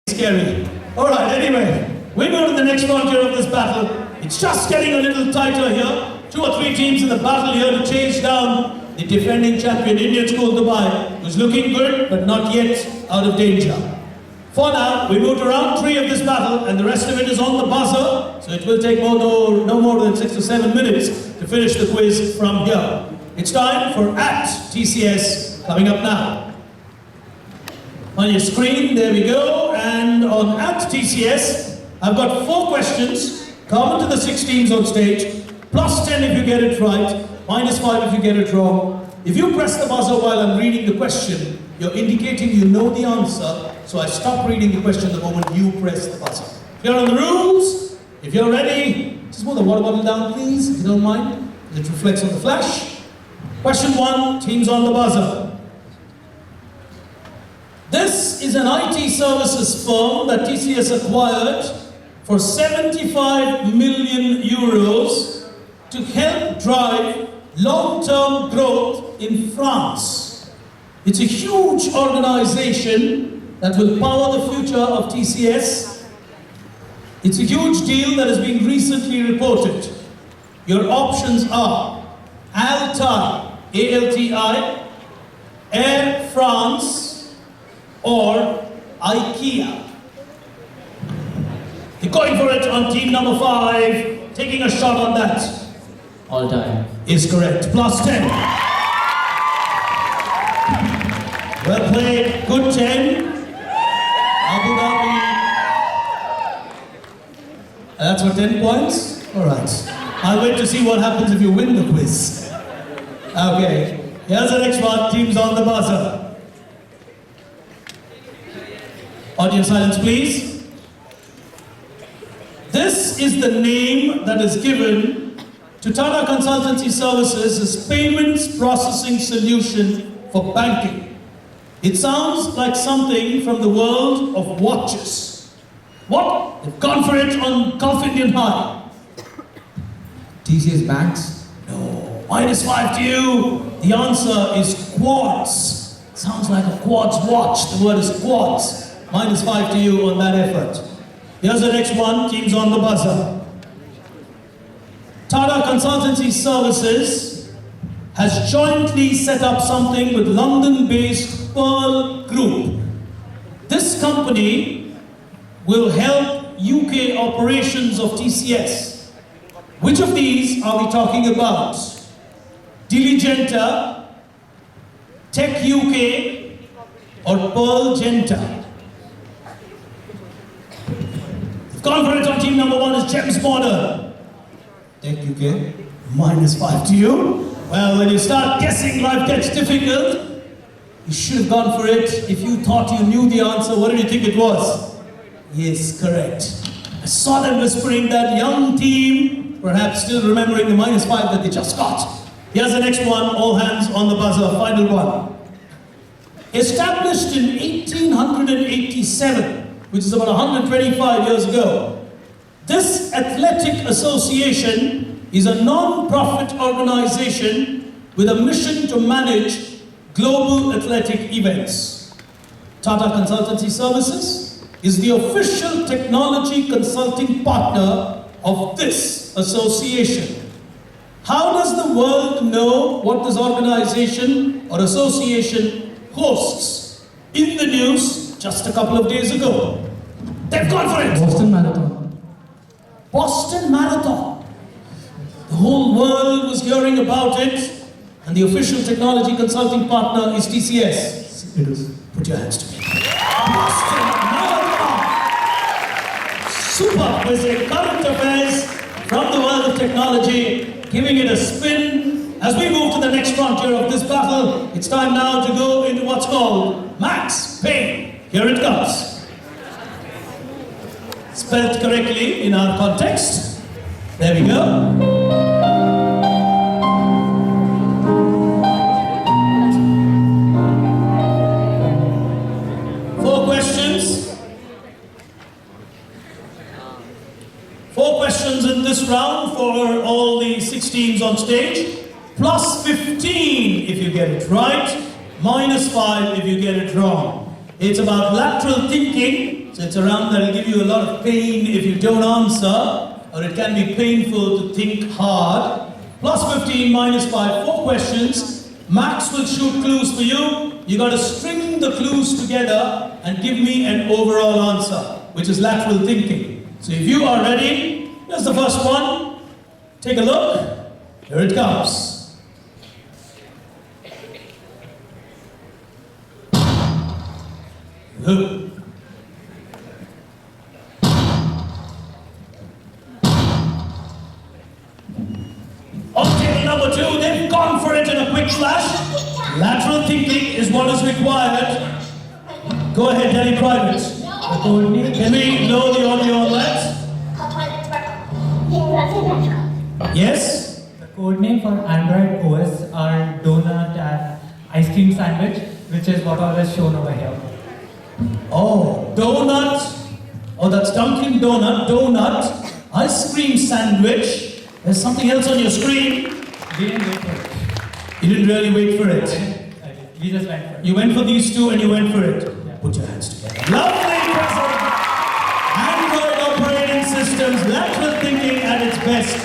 scary. Alright, anyway, we go to the next frontier of this battle. It's just getting a little tighter here. 2 or 3 teams in the battle here to chase down the defending champion, Indian School Dubai, who's looking good, but not yet out of danger. For now, we move to round 3 of this battle, and the rest of it is on the buzzer, so it will take no more than 6 to 7 minutes to finish the quiz from here. It's time for at TCS, coming up now. On your screen, there we go, and on at TCS, I've got 4 questions, common to the 6 teams on stage, plus 10 if you get it right, minus 5 if you get it wrong. If you press the buzzer while I'm reading the question, you're indicating you know the answer, so I stop reading the question the moment you press the buzzer. If you're on the rules, if you're ready, just move the water bottle down please, if you don't mind. It reflects on the flash. Question 1, teams on the buzzer. This is an IT services firm that TCS acquired for 75 million euros to help drive long-term growth in France. It's a huge organization that will power the future of TCS. It's a huge deal that has been recently reported. Your options are Altai, A-L-T-I, Air France, or IKEA. You're going for it on team number 5, taking a shot on that. Altai Is correct. Plus 10. Well played. Good 10. Abu Dhabi. That's for 10 points? Alright. I'll wait to see what happens if you win the quiz. Okay. Here's the next one. Teams on the buzzer. Audience silence, please. This is the name that is given to Tata Consultancy Services as payments processing solution for banking. It sounds like something from the world of watches. What? They've gone for it on Gulf Indian High. TCS Banks? No. Minus 5 to you. The answer is quartz. Sounds like a quartz watch. The word is quartz. Minus 5 to you on that effort. Here's the next one. Teams on the buzzer. Tata Consultancy Services has jointly set up something with London-based Pearl Group. This company will help UK operations of TCS. Which of these are we talking about? Diligenta, Tech UK, or Pearl Genta? Gone for it on team number 1 is James Border. Tech UK, minus 5 to you. Well, when you start guessing, life gets difficult. You should have gone for it. If you thought you knew the answer, what did you think it was? Yes, correct. I saw them whispering. That young team, perhaps still remembering the minus 5 that they just got. Here's the next one, all hands on the buzzer, final one. Established in 1887, which is about 125 years ago, this athletic association is a non-profit organization with a mission to manage global athletic events. Tata Consultancy Services is the official technology consulting partner of this association. How does the world know what this organization or association hosts? In the news just a couple of days ago. They've gone for it! Boston Marathon. Boston Marathon. The whole world was hearing about it, and the official technology consulting partner is TCS. It is. Put your hands together. Boston Marathon! Super quizzing, current affairs from the world of technology, giving it a spin. As we move to the next frontier of this battle, it's time now to go into what's called Max Payne. Here it comes. Spelled correctly in our context. There we go. Four questions. 4 questions in this round for all the 6 teams on stage. Plus 15 if you get it right. Minus 5 if you get it wrong. It's about lateral thinking. So it's a round that will give you a lot of pain if you don't answer, or it can be painful to think hard. Plus 15, minus 5, 4 questions. Max will shoot clues for you. You got to string the clues together and give me an overall answer, which is lateral thinking. So if you are ready, here's the first one. Take a look. Here it comes. Good. On table number 2, they've gone for it in a quick flash. Lateral thinking is what is required. Go ahead, Delhi Private. Can we lower the audio on that? Yes? The code name for Android OS are donut and ice cream sandwich, which is what all is shown over here. Oh, donut. Oh, that's Dunkin' Donut, ice cream sandwich. There's something else on your screen. We didn't wait for it. You didn't really wait for it. We just went for it. You went for these two and you went for it. Yeah. Put your hands together. Lovely present. Android operating systems, lateral thinking at its best.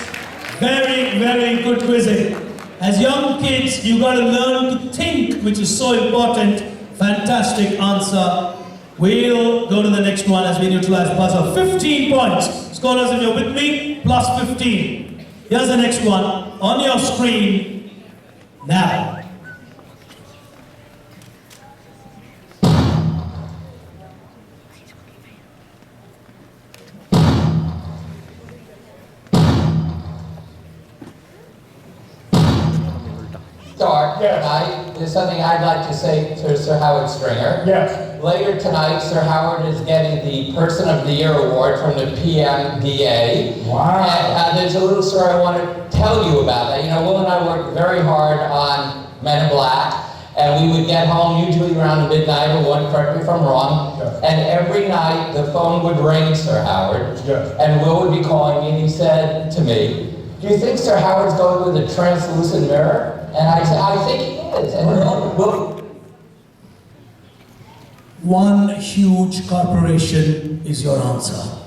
Very, very good quizzing. As young kids, you got to learn to think, which is so important. Fantastic answer. We'll go to the next one as we neutralize buzzer. 15 points. Scholars, if you're with me, plus 15. Here's the next one on your screen now. Start tonight. There's something I'd like to say to Sir Howard Stringer. Yes. Later tonight, Sir Howard is getting the Person of the Year award from the PMDA. Wow. And there's a little story I want to tell you about that. You know, Will and I worked very hard on Men in Black, and we would get home usually around midnight, or one, correct me if I'm wrong, Yes. and every night the phone would ring, Sir Howard, Yes. and Will would be calling me, and he said to me, "Do you think Sir Howard's going with a translucent mirror?" And I said, "I think he is." And Will, One huge corporation is your answer.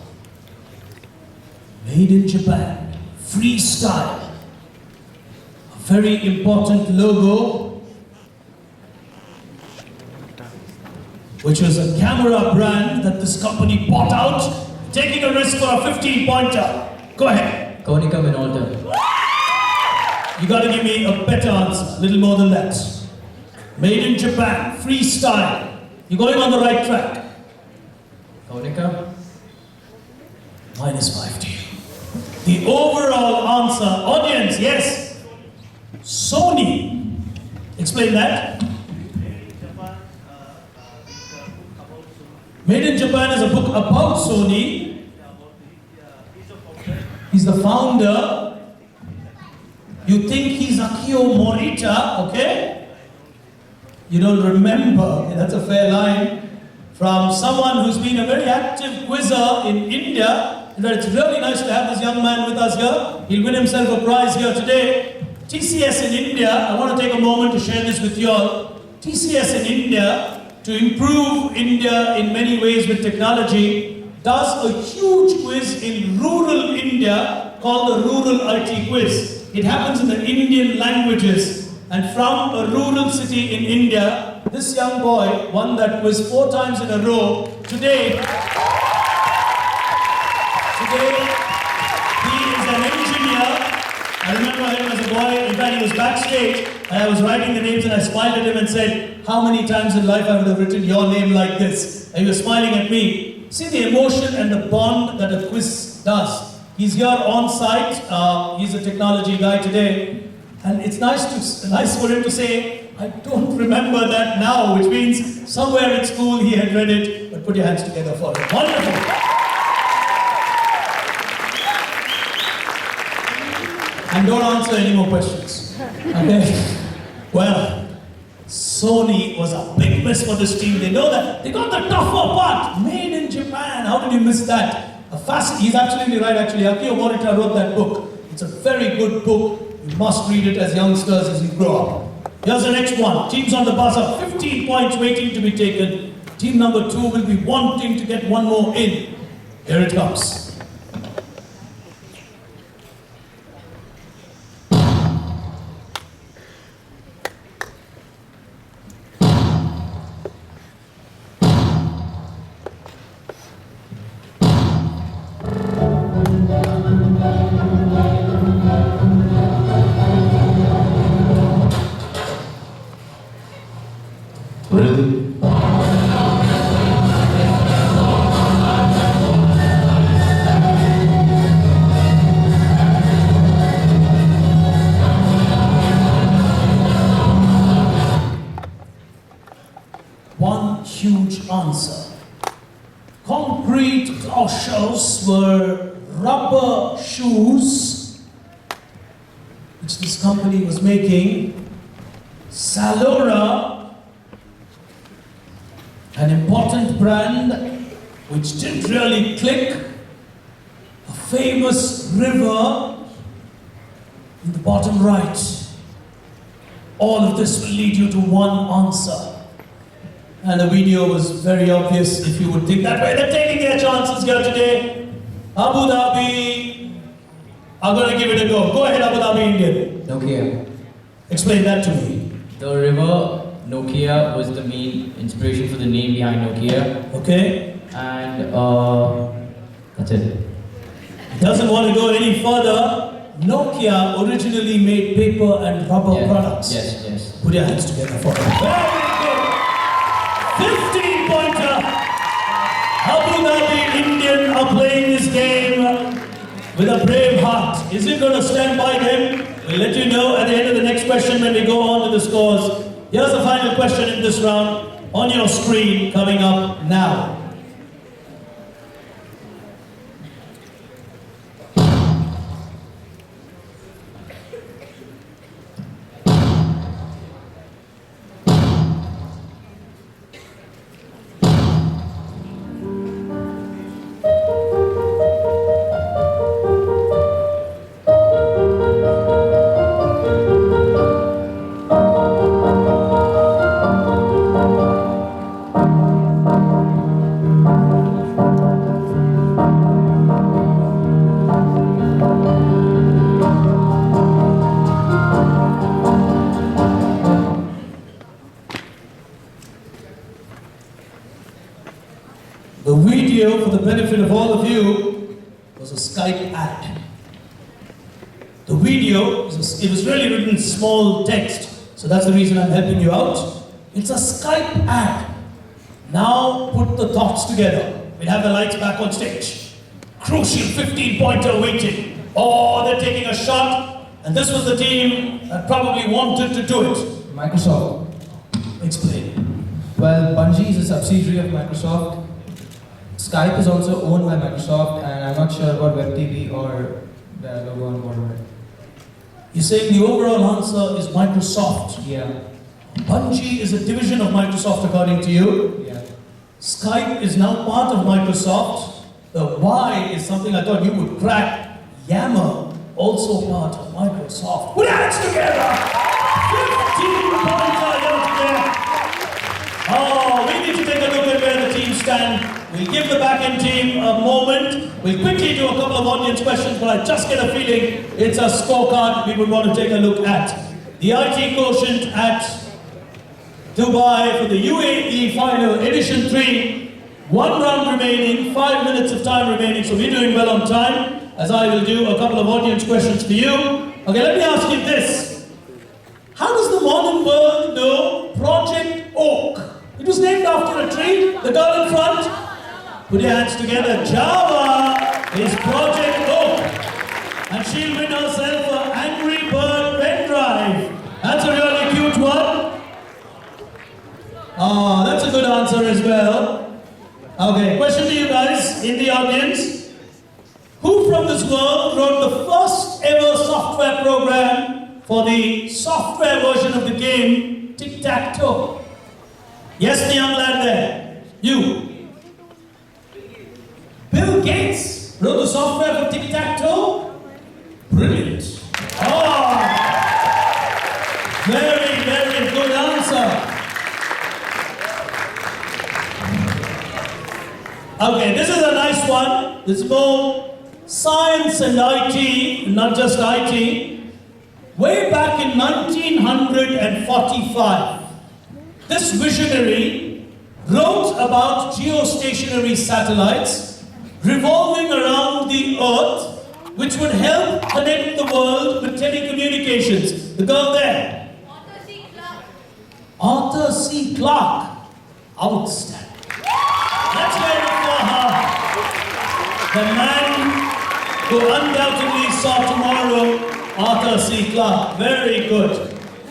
Made in Japan, freestyle. A very important logo, which was a camera brand that this company bought out, taking a risk for a 15-pointer. Go ahead. Konica Minolta. You gotta give me a better answer, a little more than that. Made in Japan, freestyle. You're going on the right track. Konica. Minus 5 to you. The overall answer, audience, yes. Sony. Explain that. Made in Japan is a book about Sony. He's the founder. You think he's Akio Morita, okay? You don't remember. That's a fair line. From someone who's been a very active quizzer in India. In fact, it's really nice to have this young man with us here. He'll win himself a prize here today. TCS in India, I want to take a moment to share this with you all. TCS in India, to improve India in many ways with technology, does a huge quiz in rural India called the Rural IT Quiz. It happens in the Indian languages. And from a rural city in India, this young boy won that quiz 4 times in a row. Today, he is an engineer. I remember him as a boy. In fact, he was backstage, and I was writing the names, and I smiled at him and said, "How many times in life I would have written your name like this?" And he was smiling at me. See the emotion and the bond that a quiz does. He's here on site. He's a technology guy today. And it's nice for him to say, "I don't remember that now," which means somewhere in school he had read it. But put your hands together for it. Wonderful. And don't answer any more questions. Okay? Well, Sony was a big miss for this team. They know that. They got the tougher part. Made in Japan. How did you miss that? He's absolutely right, actually. Akio Morita wrote that book. It's a very good book. You must read it as youngsters as you grow up. Here's the next one. Teams on the buzzer. 15 points waiting to be taken. Team number 2 will be wanting to get one more in. Here it comes. Really? One huge answer. Concrete cloches were rubber shoes which this company was making. Salora, an important brand which didn't really click. A famous river in the bottom right. All of this will lead you to one answer. And the video was very obvious if you would think that way. They're taking their chances here today. Abu Dhabi are going to give it a go. Go ahead, Abu Dhabi Indian. Nokia. Explain that to me. The river Nokia was the main inspiration for the name behind Nokia. Okay? And that's it. Doesn't want to go any further. Nokia originally made paper and rubber products. Yes. Put your hands together for it. Very good. 15-pointer. Abu Dhabi Indian are playing this game with a brave heart. Is it going to stand by them? We'll let you know at the end of the next question when we go on to the scores. Here's the final question in this round on your screen coming up now. The video, for the benefit of all of you, was a Skype ad. The video, it was really written in small text, so that's the reason I'm helping you out. It's a Skype ad. Now put the thoughts together. We'll have the lights back on stage. Crucial 15-pointer waiting. Oh, they're taking a shot, and this was the team that probably wanted to do it. Microsoft. Explain. Well, Bungie is a subsidiary of Microsoft. Skype is also owned by Microsoft, and I'm not sure about WebTV or the logo on board with it. You're saying the overall answer is Microsoft. Yeah. Bungie is a division of Microsoft according to you. Yeah. Skype is now part of Microsoft. The Y is something I thought you would crack. Yammer, also part of Microsoft. Put your hands together! 15-pointer there. Oh, we need to take a look at where the teams stand. We'll give the back-end team a moment. We'll quickly do a couple of audience questions, but I just get a feeling it's a scorecard we would want to take a look at. The IT quotient at Dubai for the UAE Final Edition 3. 1 round remaining, 5 minutes of time remaining, so we're doing well on time, as I will do a couple of audience questions for you. Okay, let me ask you this. How does the modern world know Project Oak? It was named after a tree. The girl in front. Put your hands together. Java is Project Oak. And she'll win herself an Angry Bird pen drive. That's a really cute one. Oh, that's a good answer as well. Okay, question to you guys in the audience. Who from this world wrote the first ever software program for the software version of the game Tic-Tac-Toe? Yes, the young lad there. You. Bill Gates wrote the software for Tic-Tac-Toe? Brilliant. Oh! Very, very good answer. Okay, this is a nice one. It's more science and IT, not just IT. Way back in 1945, this visionary wrote about geostationary satellites revolving around the Earth, which would help connect the world with telecommunications. The girl there. Arthur C. Clarke. Outstanding. Let's hear it for her. The man who undoubtedly saw tomorrow, Arthur C. Clarke. Very good.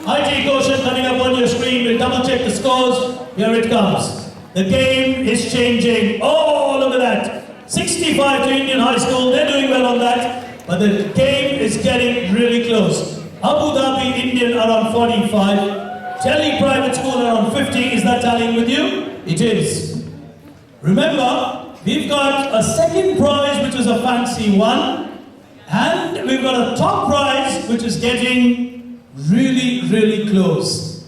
IT quotient coming up on your screen. We'll double check the scores. Here it comes. The game is changing. Oh, look at that. 65 to Indian High School. They're doing well on that. But the game is getting really close. Abu Dhabi Indian around 45. Delhi Private School around 50. Is that tallying with you? It is. Remember, we've got a second prize, which is a fancy one. And we've got a top prize, which is getting really, really close.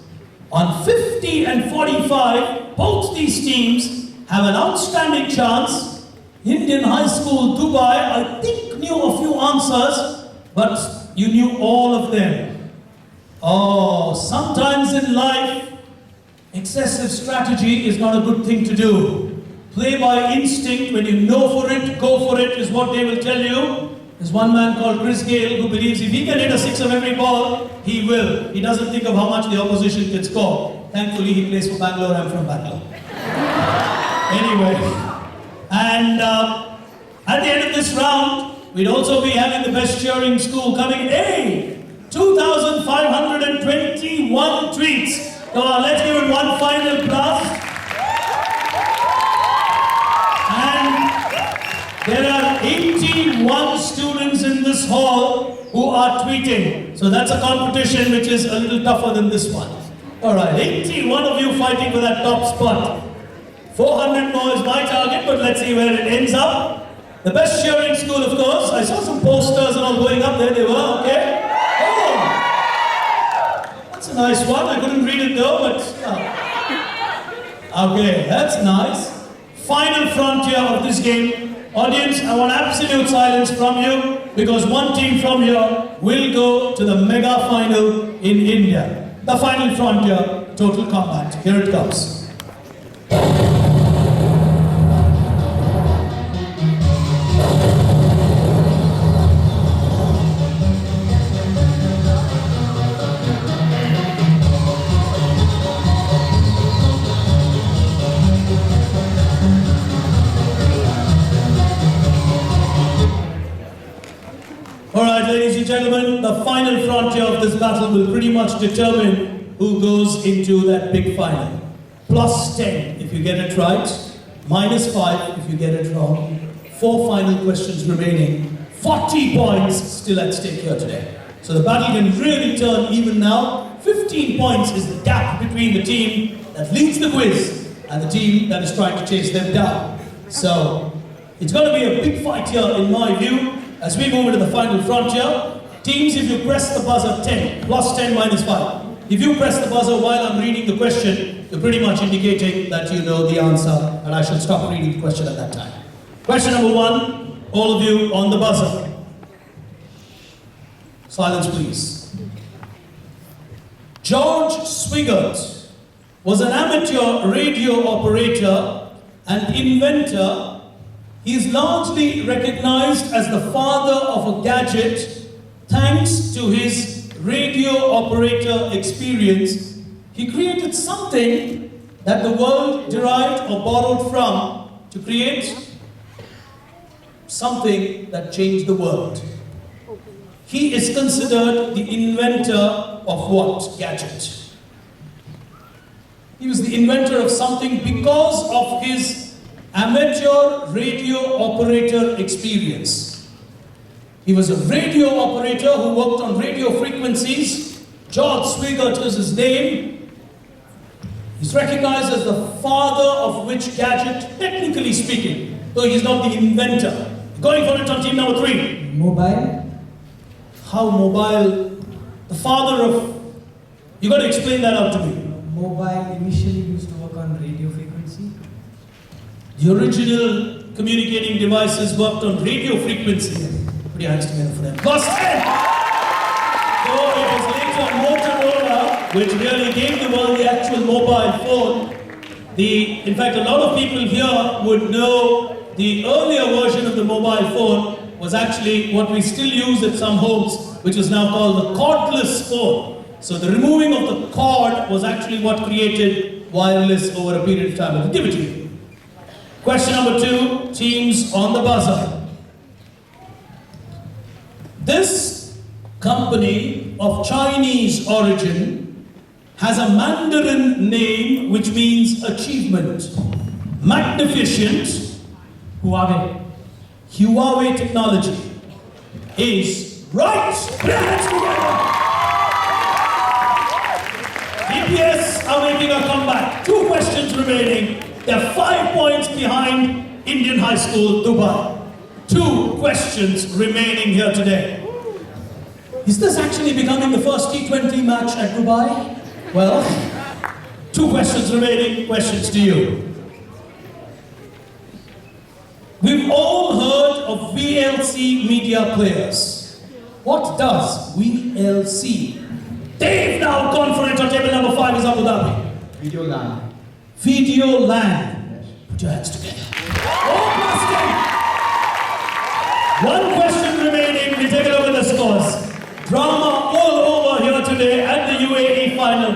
On 50 and 45, both these teams have an outstanding chance. Indian High School, Dubai, I think knew a few answers, but you knew all of them. Oh, sometimes in life, excessive strategy is not a good thing to do. Play by instinct. When you know for it, go for it, is what they will tell you. There's one man called Chris Gale who believes if he can hit a six of every ball, he will. He doesn't think of how much the opposition can score. Thankfully, he plays for Bangalore. I'm from Bangalore. Anyway, and at the end of this round, we'd also be having the best cheering school coming. Hey, 2,521 tweets. Come on, let's give it one final blast. And there are 81 students in this hall who are tweeting. So that's a competition which is a little tougher than this one. All right, 81 of you fighting for that top spot. 400 more is my target, but let's see where it ends up. The best cheering school, of course. I saw some posters and all going up there. They were, okay? Oh! That's a nice one. I couldn't read it though, but... Okay, that's nice. Final frontier of this game. Audience, I want absolute silence from you, because one team from here will go to the mega final in India. The final frontier, total combat. Here it comes. Alright, ladies and gentlemen, the final frontier of this battle will pretty much determine who goes into that big final. Plus 10 if you get it right, minus 5 if you get it wrong. 4 final questions remaining, 40 points still at stake here today. So the battle can really turn even now. 15 points is the gap between the team that leads the quiz and the team that is trying to chase them down. So it's going to be a big fight here in my view. As we move into the final frontier, teams, if you press the buzzer 10, plus 10 minus 5. If you press the buzzer while I'm reading the question, you're pretty much indicating that you know the answer, and I should stop reading the question at that time. Question number 1, all of you on the buzzer. Silence, please. George Swigert was an amateur radio operator and inventor. He is largely recognized as the father of a gadget thanks to his radio operator experience. He created something that the world derived or borrowed from to create something that changed the world. He is considered the inventor of what gadget? He was the inventor of something because of his amateur radio operator experience. He was a radio operator who worked on radio frequencies. George Swigert is his name. He's recognized as the father of which gadget, technically speaking, though he's not the inventor. Going for it on team number 3. Mobile. How mobile? The father of... You got to explain that out to me. Mobile initially used to work on radio frequency. The original communicating devices worked on radio frequency. Put your hands together for them. Plus 10! So it was later Motorola which really gave the world the actual mobile phone. In fact, a lot of people here would know the earlier version of the mobile phone was actually what we still use at some homes, which is now called the cordless phone. So the removing of the cord was actually what created wireless over a period of time. I'll give it to you. Question number 2, teams on the buzzer. This company of Chinese origin has a Mandarin name which means achievement. Magnificent. Huawei. Huawei technology is right. Put your hands together. DPS are making a comeback. 2 questions remaining. They're 5 points behind Indian High School, Dubai. 2 questions remaining here today. Is this actually becoming the first T20 match at Dubai? Well, 2 questions remaining. Questions to you. We've all heard of VLC media players. What does VLC? They've now gone for it on table number 5 is Abu Dhabi. Video LAN. Video LAN. Put your hands together. Oh, blasting! 1 question remaining. We take a look at the scores. Drama all over here today at the UAE final.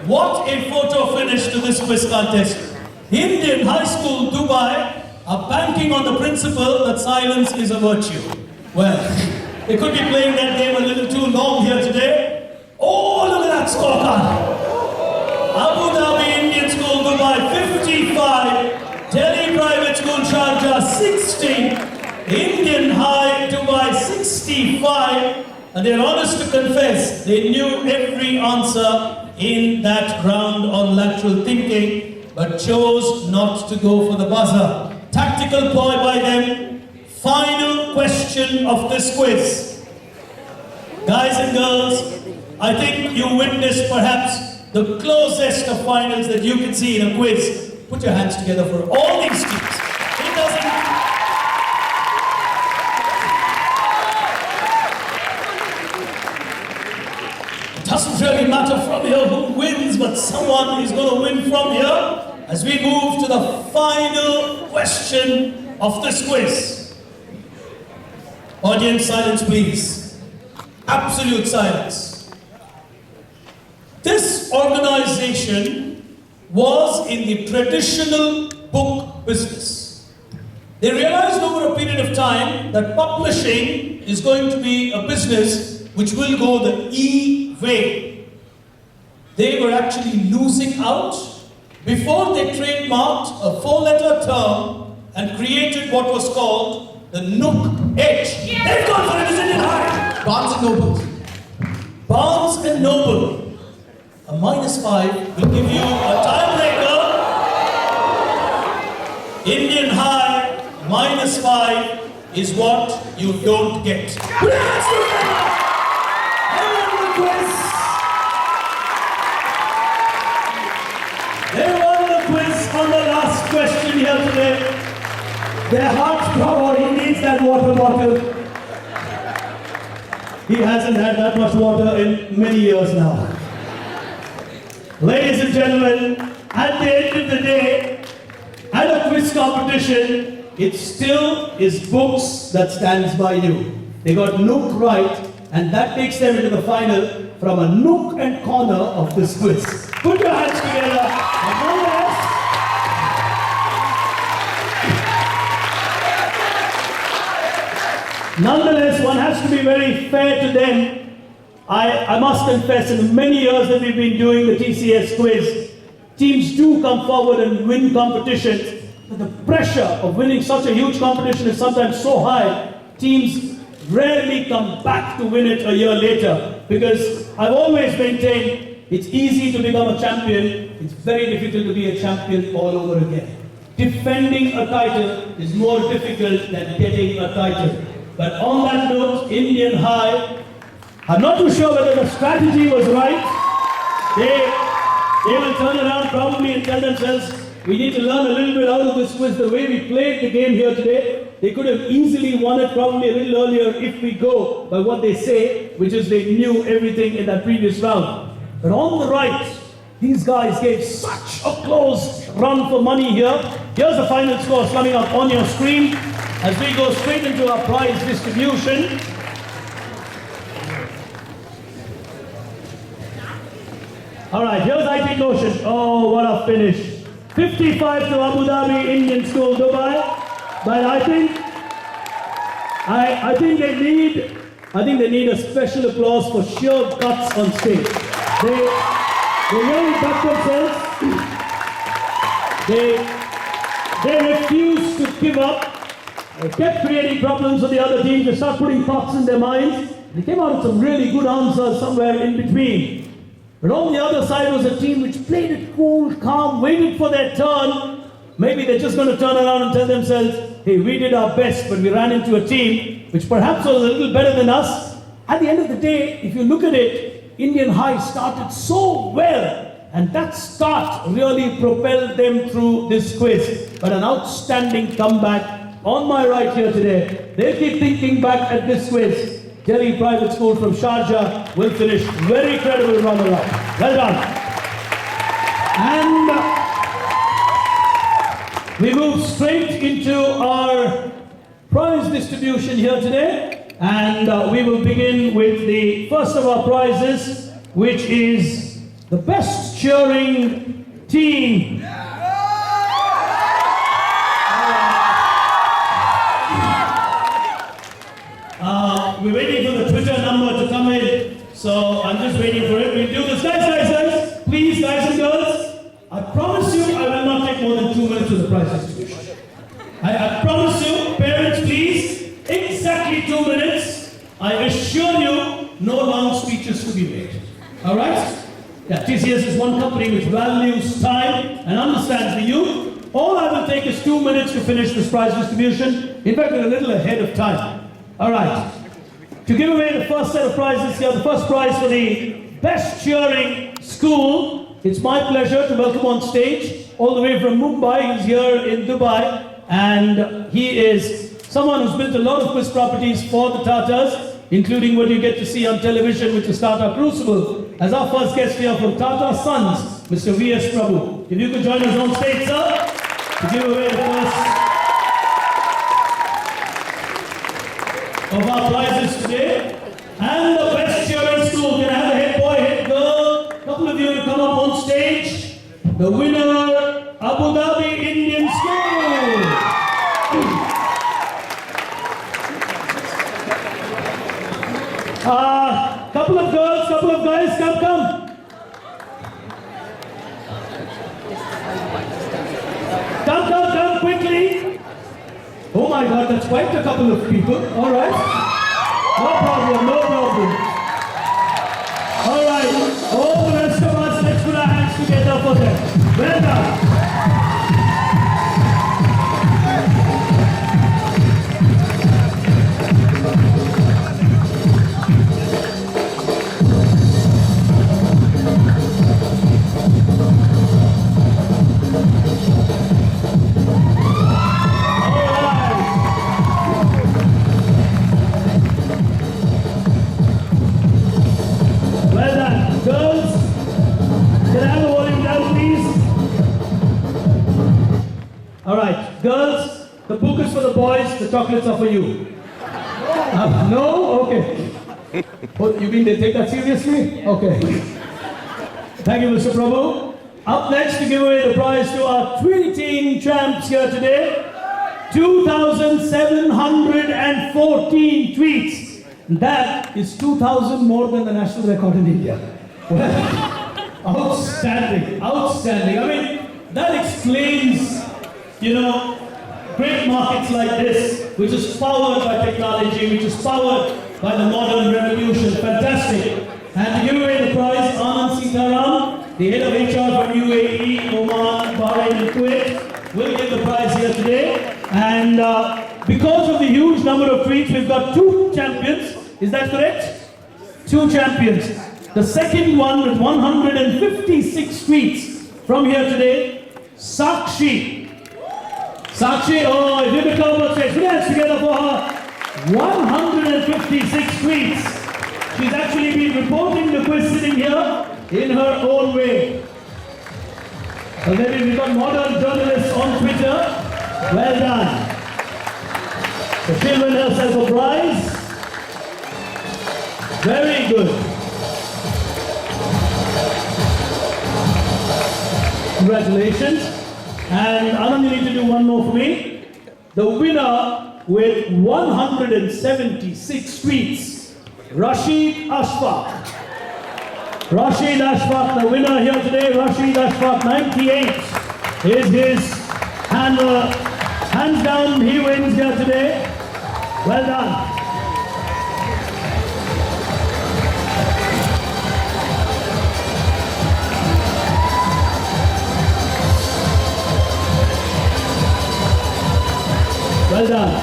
What a photo finish to this quiz contest. Indian High School Dubai are banking on the principle that silence is a virtue. Well, they could be playing that game a little too long here today. Oh, look at that scorecard. Abu Dhabi Indian School Dubai 55, Delhi Private School Sharjah 60, Indian High Dubai 65, and they're honest to confess, they knew every answer in that round on lateral thinking, but chose not to go for the buzzer. Tactical ploy by them. Final question of this quiz. Guys and girls, I think you witnessed perhaps the closest of finals that you can see in a quiz. Put your hands together for all these teams. It doesn't really matter from here who wins, but someone is going to win from here as we move to the final question of this quiz. Audience, silence please. Absolute silence. This organization was in the traditional book business. They realized over a period of time that publishing is going to be a business which will go the E-way. They were actually losing out before they trademarked a 4-letter term and created what was called the Nook H. They've gone for it as Indian High. Barnes and Noble. Barnes and Noble. A -5 will give you a tiebreaker. Indian High -5 is what you don't get. They won the quiz on the last question here today. Their heart's proud, he needs that water bottle. He hasn't had that much water in many years now. Ladies and gentlemen, at the end of the day, at a quiz competition, it still is books that stands by you. They got Nook right, and that takes them into the final from a nook and corner of this quiz. Put your hands together. And nonetheless, one has to be very fair to them. I must confess, in the many years that we've been doing the TCS quiz, teams do come forward and win competitions, but the pressure of winning such a huge competition is sometimes so high, teams rarely come back to win it a year later. Because I've always maintained, it's easy to become a champion, it's very difficult to be a champion all over again. Defending a title is more difficult than getting a title. But on that note, Indian High, I'm not too sure whether the strategy was right. They will turn around probably and tell themselves, We need to learn a little bit out of this quiz. The way we played the game here today, they could have easily won it probably a little earlier if we go by what they say, which is they knew everything in that previous round. But on the right, these guys gave such a close run for money here. Here's the final score coming up on your screen as we go straight into our prize distribution. All right, here's IT Notion. Oh, what a finish. 55 to Abu Dhabi Indian School, Dubai. But I think they need a special applause for sheer guts on stage. They really backed themselves. They refused to give up. They kept creating problems for the other team. They started putting thoughts in their minds. They came out with some really good answers somewhere in between. But on the other side was a team which played it cool, calm, waited for their turn. Maybe they're just going to turn around and tell themselves, hey, we did our best, but we ran into a team which perhaps was a little better than us. At the end of the day, if you look at it, Indian High started so well, and that start really propelled them through this quiz. But an outstanding comeback on my right here today. They keep thinking back at this quiz. Delhi Private School from Sharjah will finish very credible runner-up. Well done. And we move straight into our prize distribution here today. And we will begin with the first of our prizes, which is the best cheering team. We're waiting for the Twitter number to come in, so I'm just waiting for it. We'll do this. Guys, please, guys and girls, I promise you I will not take more than 2 minutes with the prize distribution. I promise you, parents, please, exactly 2 minutes. I assure you, no long speeches to be made. All right? Yeah, TCS is one company which values time and understands the youth. All I will take is 2 minutes to finish this prize distribution. In fact, we're a little ahead of time. All right. To give away the first set of prizes here, the first prize for the best cheering school, it's my pleasure to welcome on stage, all the way from Mumbai. He's here in Dubai, and he is someone who's built a lot of quiz properties for the Tatas, including what you get to see on television, which is Tata Crucible. As our first guest here from Tata Sons, Mr. V.S. Prabhu. If you could join us on stage, sir, to give away the first of our prizes today. And the best cheering school. Can I have a head boy, head girl? A couple of you to come up on stage. The winner, Abu Dhabi Indian School. Couple of girls, couple of guys, come. Come quickly. Oh my God, that's quite a couple of people. All right. No problem. All right. All the rest of us, let's put our hands together for them. Well done. Girls, the book is for the boys, the chocolates are for you. No? Okay. Oh, you mean they take that seriously? Okay. Thank you, Mr. Prabhu. Up next to give away the prize to our tweeting champs here today. 2,714 tweets. That is 2,000 more than the national record in India. Well, outstanding. I mean, that explains, great markets like this, which is powered by technology, which is powered by the modern revolution. Fantastic. And to give away the prize, Anand Sitaram, the head of HR from UAE, Oman, Bahrain and Kuwait, will give the prize here today. And because of the huge number of tweets, we've got 2 champions. Is that correct? 2 champions. The second one with 156 tweets from here today Sakshi. Sakshi, oh, if you could come on stage, put your hands together for her. 156 tweets. She's actually been reporting the quiz sitting here in her own way. So maybe we've got modern journalists on Twitter. Well done. So she'll win herself a prize. Very good. Congratulations. And Anand, you need to do one more for me. The winner with 176 tweets, Rashid Ashfaq. Rashid Ashfaq, the winner here today, Rashid Ashfaq, 98 is his handler. Hands down, he wins here today. Well done. Well done.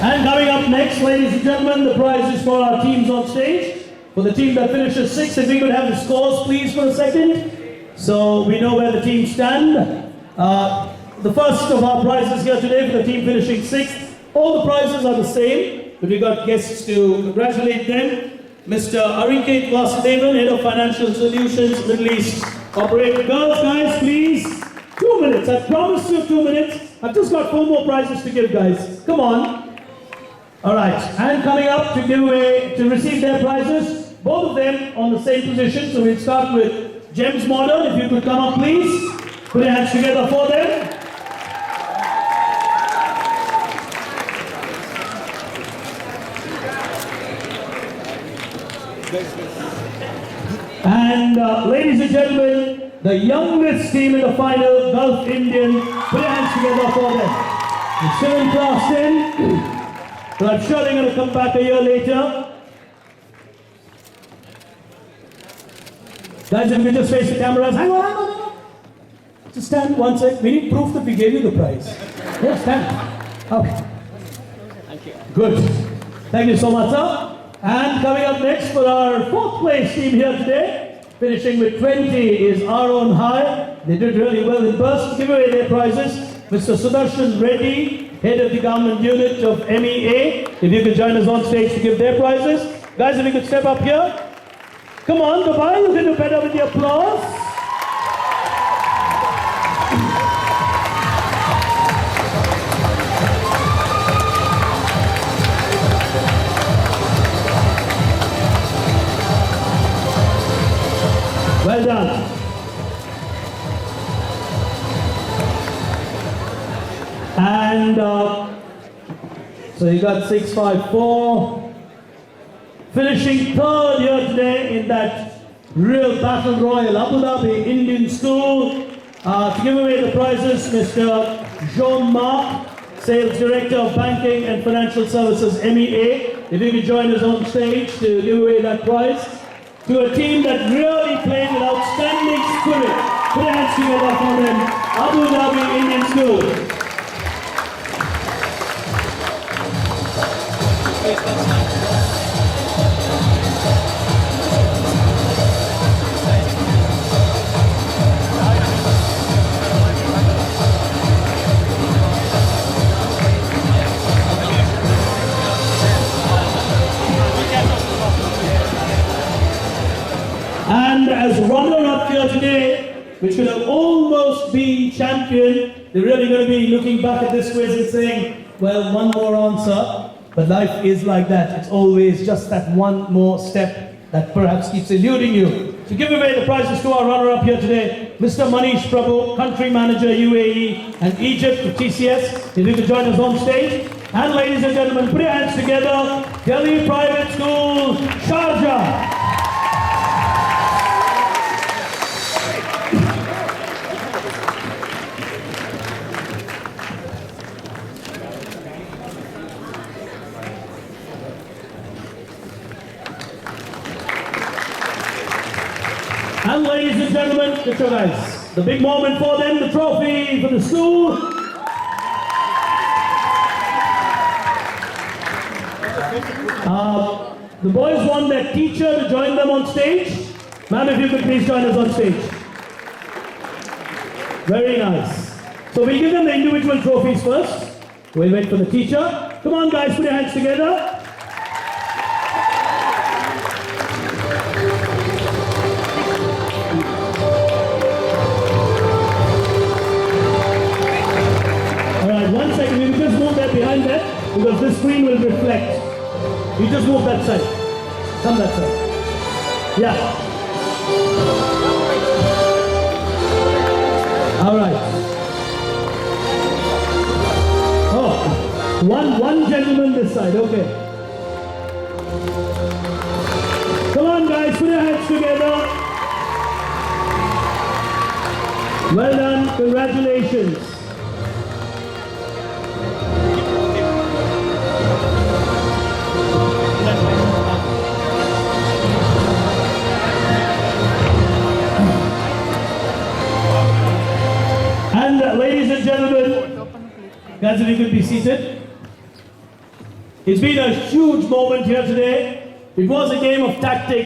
And coming up next, ladies and gentlemen, the prize is for our teams on stage. For the team that finishes sixth, if we could have the scores, please, for a second, so we know where the teams stand. The first of our prizes here today for the team finishing sixth. All the prizes are the same, but we got guests to congratulate them. Mr. Arpit Vasudevan, Head of Financial Solutions, Middle East Operator. Girls, guys, please. 2 minutes. I promised you 2 minutes. I've just got 4 more prizes to give, guys. Come on. All right. And coming up to give away, to receive their prizes, both of them on the same position. So we'll start with Gems Modern. If you could come up, please. Put your hands together for them. And ladies and gentlemen, the youngest team in the final, Gulf Indian, put your hands together for them. It's still in class 10, but I'm sure they're going to come back a year later. Guys, if you just face the cameras, hang on, hang on, hang on. Just stand 1 sec. We need proof that we gave you the prize. Yeah, stand. Okay. Thank you. Good. Thank you so much, sir. And coming up next for our 4th place team here today, finishing with 20 is Arpit High. They did really well in burst. Give away their prizes. Mr. Sudarshan Reddy, Head of the Government Unit of MEA. If you could join us on stage to give their prizes. Guys, if you could step up here. Come on, Dubai, you can do better with the applause. Well done. And so you got 654. Finishing 3rd here today in that real battle royal, Abu Dhabi Indian School. To give away the prizes, Mr. Jean-Marc, Sales Director of Banking and Financial Services, MEA. If you could join us on stage to give away that prize. To a team that really played with outstanding spirit. Put your hands together for them. Abu Dhabi Indian School. And as runner-up here today, which should have almost been champion, they're really going to be looking back at this quiz and saying, well, one more answer. But life is like that. It's always just that one more step that perhaps keeps eluding you. To give away the prizes to our runner-up here today, Mr. Manish Prabhu, Country Manager, UAE and Egypt of TCS. If you could join us on stage. And ladies and gentlemen, put your hands together. Delhi Private School, Sharjah. And ladies and gentlemen, get your guys. The big moment for them, the trophy for the school. The boys want their teacher to join them on stage. Ma'am, if you could please join us on stage. Very nice. So we'll give them the individual trophies first. We'll wait for the teacher. Come on guys, put your hands together. Alright, 1 second, we will just move that behind that because this screen will reflect. You just move that side. Come that side. Yeah. Alright. Oh, one gentleman this side, okay. Come on guys, put your hands together. Well done, congratulations. And ladies and gentlemen, guys, if you could be seated. It's been a huge moment here today. It was a game of tactics.